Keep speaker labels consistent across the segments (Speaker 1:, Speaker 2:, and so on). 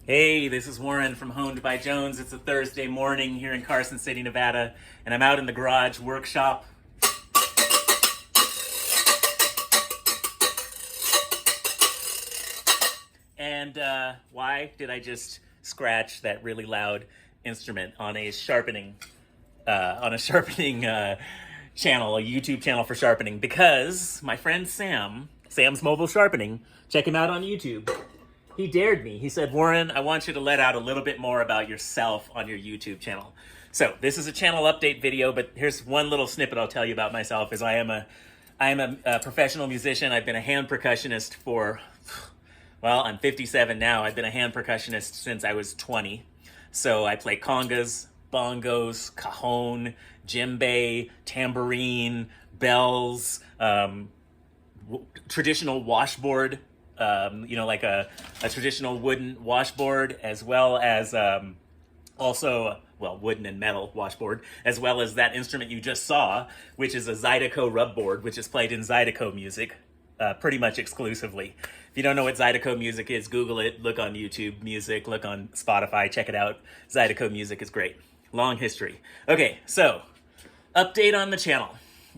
Speaker 1: Hey, this is Warren from Honed by Jones. It's a Thursday morning here in Carson City, Nevada, and I'm out in the garage workshop. And why did I just scratch that really loud instrument on a sharpening channel, a YouTube channel for sharpening? Because my friend Sam's Mobile Sharpening, check him out on YouTube. He dared me. He said, Warren, I want you to let out a little bit more about yourself on your YouTube channel. So this is a channel update video, but here's one little snippet I'll tell you about myself is I am a professional musician. I've been a hand percussionist for, well, I'm 57 now. I've been a hand percussionist since I was 20. So I play congas, bongos, cajon, djembe, tambourine, bells, traditional washboard, like a traditional wooden washboard, as well as wooden and metal washboard, as well as that instrument you just saw, which is a Zydeco rub board, which is played in Zydeco music pretty much exclusively. If you don't know what Zydeco music is, Google it, look on YouTube Music, look on Spotify, check it out. Zydeco music is great. Long history. Okay, so update on the channel.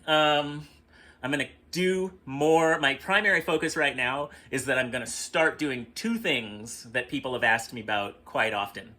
Speaker 1: I'm going to do more. My primary focus right now is that I'm going to start doing two things that people have asked me about quite often.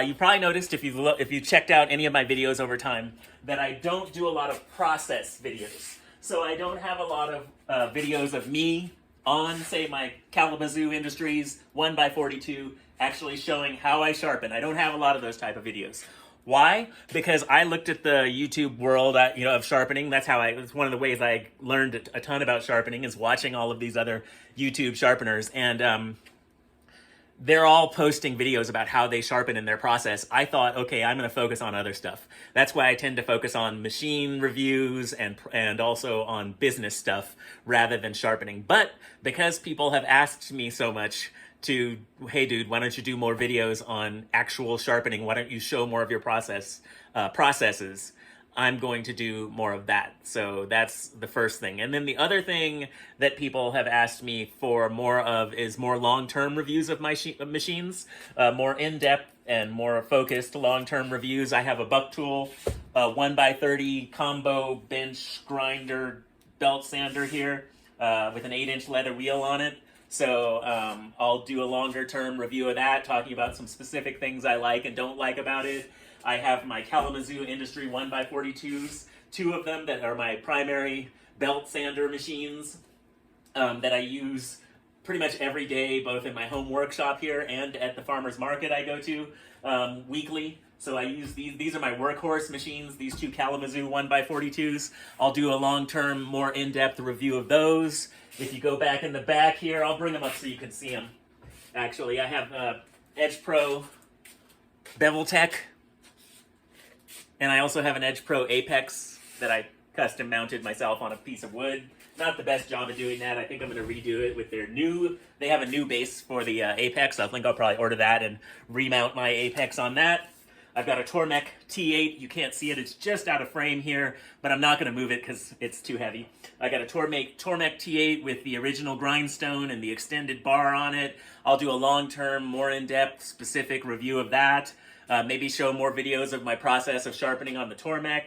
Speaker 1: You probably noticed if you checked out any of my videos over time that I don't do a lot of process videos. So I don't have a lot of videos of me on, say, my Kalamazoo Industries 1x42 actually showing how I sharpen. I don't have a lot of those type of videos. Why? Because I looked at the YouTube world, of sharpening. It's one of the ways I learned a ton about sharpening is watching all of these other YouTube sharpeners. And they're all posting videos about how they sharpen in their process. I thought, okay, I'm going to focus on other stuff. That's why I tend to focus on machine reviews and also on business stuff rather than sharpening. But because people have asked me so much hey dude, why don't you do more videos on actual sharpening? Why don't you show more of your processes? I'm going to do more of that. So that's the first thing. And then the other thing that people have asked me for more of is more long-term reviews of my machines, more in-depth and more focused long-term reviews. I have a buck tool, 1x30 combo bench grinder belt sander here with an 8-inch leather wheel on it. So I'll do a longer-term review of that, talking about some specific things I like and don't like about it. I have my Kalamazoo Industry 1x42s, two of them that are my primary belt sander machines that I use pretty much every day, both in my home workshop here and at the farmer's market I go to weekly. So I use these. These are my workhorse machines, these two Kalamazoo 1x42s. I'll do a long-term, more in-depth review of those. If you go back in the back here, I'll bring them up so you can see them. Actually, I have Edge Pro Bevel Tech. And I also have an Edge Pro Apex that I custom mounted myself on a piece of wood. Not the best job of doing that. I think I'm going to redo it with they have a new base for the Apex. I think I'll probably order that and remount my Apex on that. I've got a Tormek T8. You can't see it. It's just out of frame here, but I'm not going to move it because it's too heavy. I got a Tormek T8 with the original grindstone and the extended bar on it. I'll do a long-term, more in-depth, specific review of that. Maybe show more videos of my process of sharpening on the Tormek.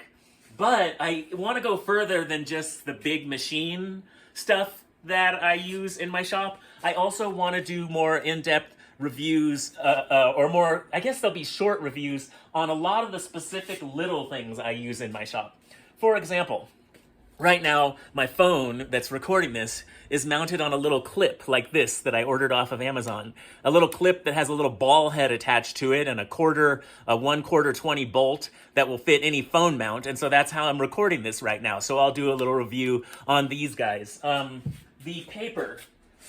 Speaker 1: But I want to go further than just the big machine stuff that I use in my shop. I also want to do more in-depth reviews, or more, I guess they'll be short reviews on a lot of the specific little things I use in my shop. For example, right now, my phone that's recording this is mounted on a little clip like this that I ordered off of Amazon. A little clip that has a little ball head attached to it and a 1/4 20 bolt that will fit any phone mount. And so that's how I'm recording this right now. So I'll do a little review on these guys. The paper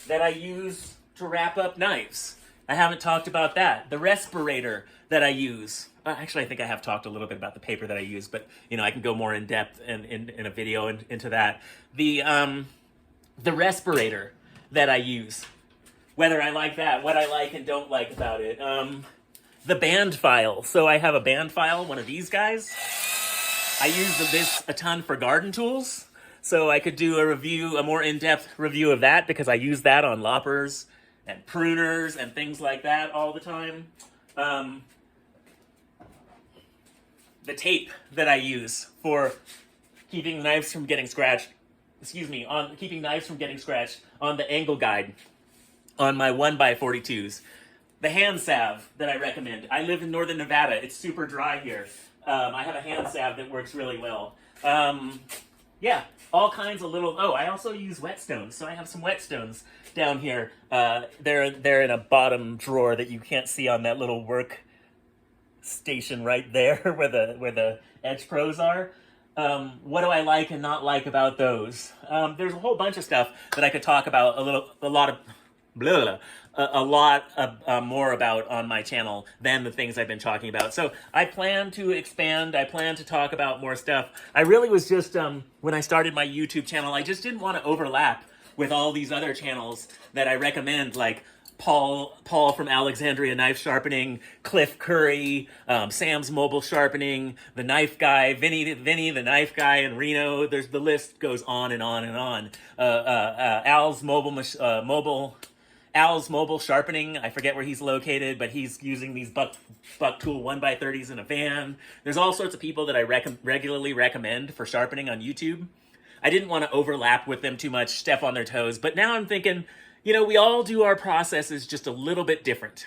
Speaker 1: that I use to wrap up knives. I haven't talked about that. The respirator that I use. Actually, I think I have talked a little bit about the paper that I use, but I can go more in depth in a video into that. The respirator that I use, whether I like that, what I like and don't like about it. The band file. So I have a band file, one of these guys. I use this a ton for garden tools. So I could do a more in-depth review of that because I use that on loppers and pruners and things like that all the time. The tape that I use for keeping knives from getting scratched, on keeping knives from getting scratched on the angle guide on my 1x42s. The hand salve that I recommend. I live in northern Nevada. It's super dry here. I have a hand salve that works really well. Yeah, all kinds of little... Oh, I also use whetstones. So I have some whetstones down here. They're in a bottom drawer that you can't see on that little work station right there where the Edge Pros are. What do I like and not like about those? There's a whole bunch of stuff that I could talk about a lot more about on my channel than the things I've been talking about. So I plan to expand. I plan to talk about more stuff. I really was just, when I started my YouTube channel, I just didn't want to overlap with all these other channels that I recommend, like Paul from Alexandria Knife Sharpening, Cliff Curry, Sam's Mobile Sharpening, the Knife Guy, Vinny the Knife Guy in Reno. The list goes on and on and on. Al's Mobile Sharpening. I forget where he's located, but he's using these buck tool 1x30s in a van. There's all sorts of people that I regularly recommend for sharpening on YouTube. I didn't want to overlap with them too much, step on their toes, but now I'm thinking, you know, we all do our processes just a little bit different.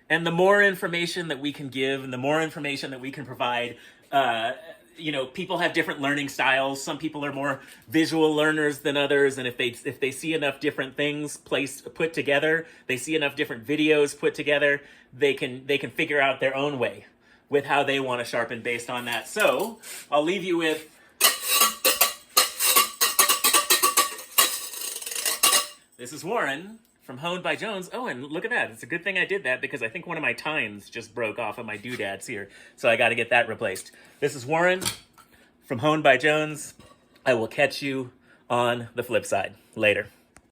Speaker 1: And the more information that we can give and the more information that we can provide, you know, people have different learning styles. Some people are more visual learners than others. And if they see enough different things put together, they see enough different videos put together, they can figure out their own way with how they want to sharpen based on that. So I'll leave you with this is Warren from Honed by Jones. Oh, and look at that. It's a good thing I did that because I think one of my tines just broke off of my doodads here. So I got to get that replaced. This is Warren from Honed by Jones. I will catch you on the flip side. Later.